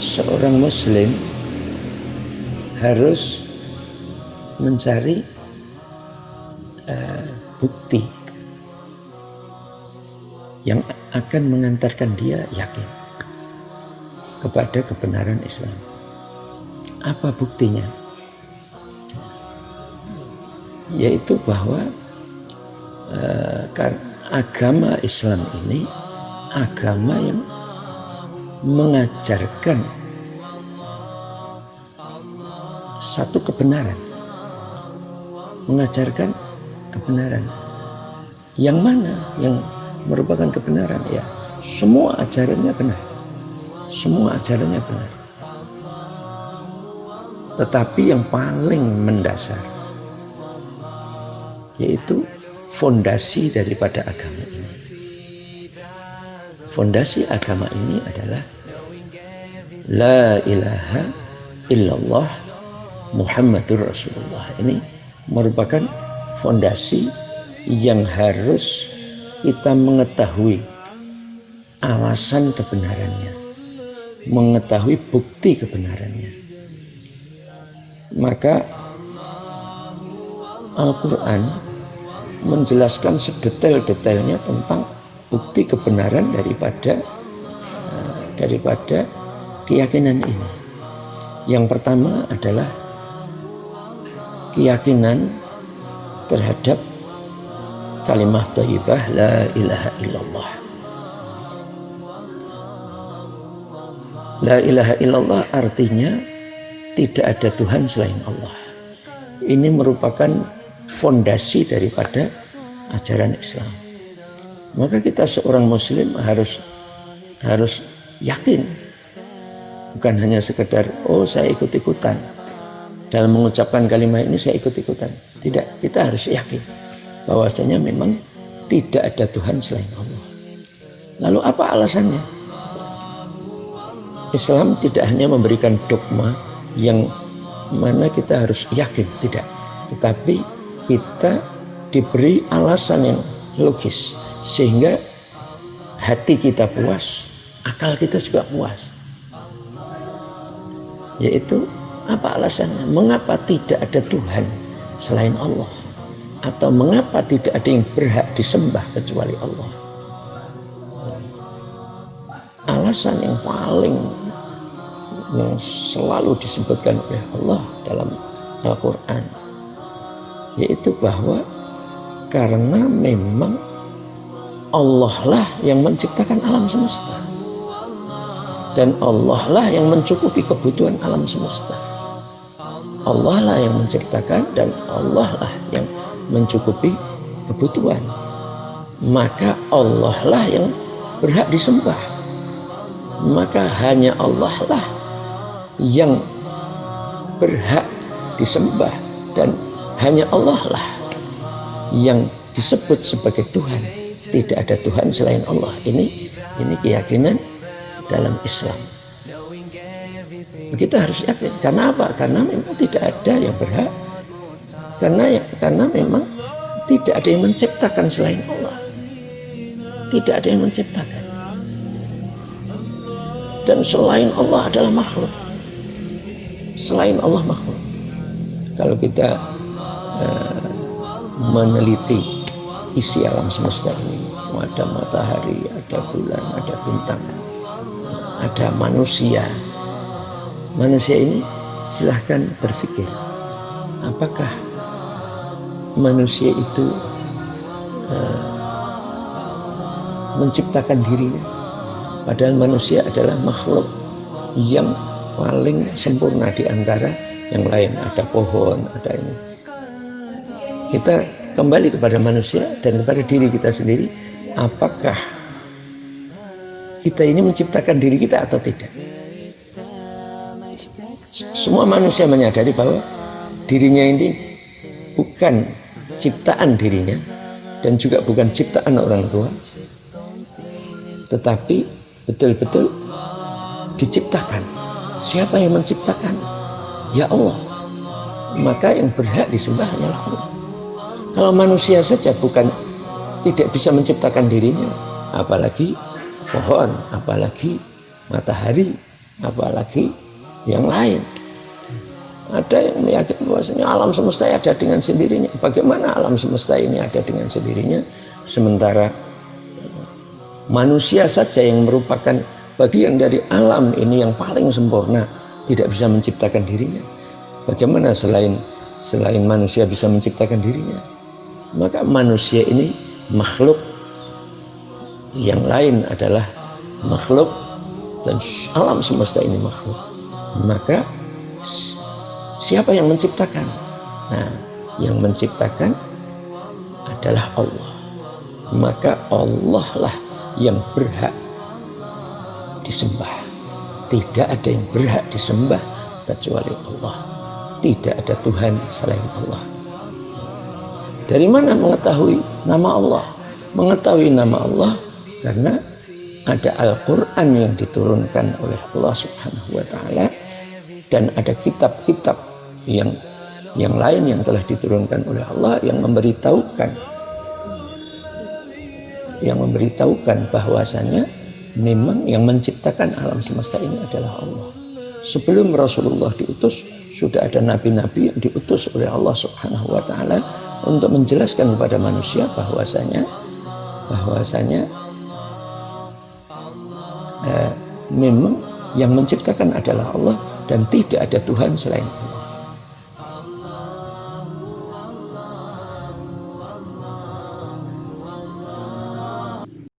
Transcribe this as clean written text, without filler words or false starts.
seorang muslim harus mencari bukti yang akan mengantarkan dia yakin kepada kebenaran Islam. Apa buktinya? Yaitu bahwa agama Islam ini agama yang mengajarkan satu kebenaran, mengajarkan kebenaran. Yang mana yang merupakan kebenaran? Ya, semua ajarannya benar, semua ajarannya benar. Tetapi yang paling mendasar, yaitu fondasi daripada agama ini. Fondasi agama ini adalah La ilaha illallah Muhammadur Rasulullah. Ini merupakan fondasi yang harus kita mengetahui alasan kebenarannya, mengetahui bukti kebenarannya. Maka Al-Quran menjelaskan sedetail-detailnya tentang bukti kebenaran daripada keyakinan ini. Yang pertama adalah keyakinan terhadap kalimat thayyibah la ilaha illallah. La ilaha illallah artinya tidak ada Tuhan selain Allah. Ini merupakan fondasi daripada ajaran Islam. Maka kita seorang muslim harus yakin, bukan hanya sekedar saya ikut-ikutan dalam mengucapkan kalimat ini, saya ikut-ikutan. Tidak, kita harus yakin bahwasanya memang tidak ada Tuhan selain Allah. Lalu apa alasannya? Islam tidak hanya memberikan dogma yang mana kita harus yakin, tidak, tetapi kita diberi alasan yang logis sehingga hati kita puas, akal kita juga puas. Yaitu apa alasannya? Mengapa tidak ada Tuhan selain Allah? Atau mengapa tidak ada yang berhak disembah kecuali Allah? Alasan yang paling yang selalu disebutkan oleh Allah dalam Al-Quran, yaitu bahwa karena memang Allah lah yang menciptakan alam semesta, dan Allah lah yang mencukupi kebutuhan alam semesta. Allah lah yang menciptakan dan Allah lah yang mencukupi kebutuhan. Maka Allah lah yang berhak disembah. Maka hanya Allah lah yang berhak disembah, dan hanya Allah lah yang disebut sebagai Tuhan. Tidak ada Tuhan selain Allah. Ini keyakinan dalam Islam. Kita harus yakin. Karena apa? Karena memang tidak ada yang berhak. Karena memang tidak ada yang menciptakan selain Allah. Tidak ada yang menciptakan. Dan selain Allah adalah makhluk. Selain Allah makhluk. Kalau kita meneliti isi alam semesta ini, ada matahari, ada bulan, ada bintang, ada manusia. Manusia ini silahkan berpikir, apakah manusia itu menciptakan dirinya? Padahal manusia adalah makhluk yang paling sempurna di antara yang lain. Ada pohon, ada ini. Kita kembali kepada manusia dan kepada diri kita sendiri. Apakah kita ini menciptakan diri kita atau tidak? Semua manusia menyadari bahwa dirinya ini bukan ciptaan dirinya dan juga bukan ciptaan orang tua, tetapi betul-betul diciptakan. Siapa yang menciptakan? Ya Allah. Maka yang berhak disembah hanyalah Allah. Kalau manusia saja tidak bisa menciptakan dirinya, apalagi pohon, apalagi matahari, apalagi yang lain. Ada yang meyakini bahwasanya alam semesta ada dengan sendirinya. Bagaimana alam semesta ini ada dengan sendirinya, sementara manusia saja yang merupakan bagian dari alam ini yang paling sempurna tidak bisa menciptakan dirinya. Bagaimana selain manusia bisa menciptakan dirinya? Maka manusia ini makhluk, yang lain adalah makhluk, dan alam semesta ini makhluk. Maka siapa yang menciptakan? Nah, yang menciptakan adalah Allah. Maka Allah lah yang berhak disembah. Tidak ada yang berhak disembah kecuali Allah. Tidak ada Tuhan selain Allah. Dari mana mengetahui nama Allah? Mengetahui nama Allah karena ada Al-Quran yang diturunkan oleh Allah Subhanahu wa Ta'ala, dan ada kitab-kitab yang lain yang telah diturunkan oleh Allah yang memberitahukan bahwasanya memang yang menciptakan alam semesta ini adalah Allah. Sebelum Rasulullah diutus, sudah ada nabi-nabi yang diutus oleh Allah Subhanahu wa Ta'ala untuk menjelaskan kepada manusia bahwasanya memang yang menciptakan adalah Allah dan tidak ada Tuhan selain Allah.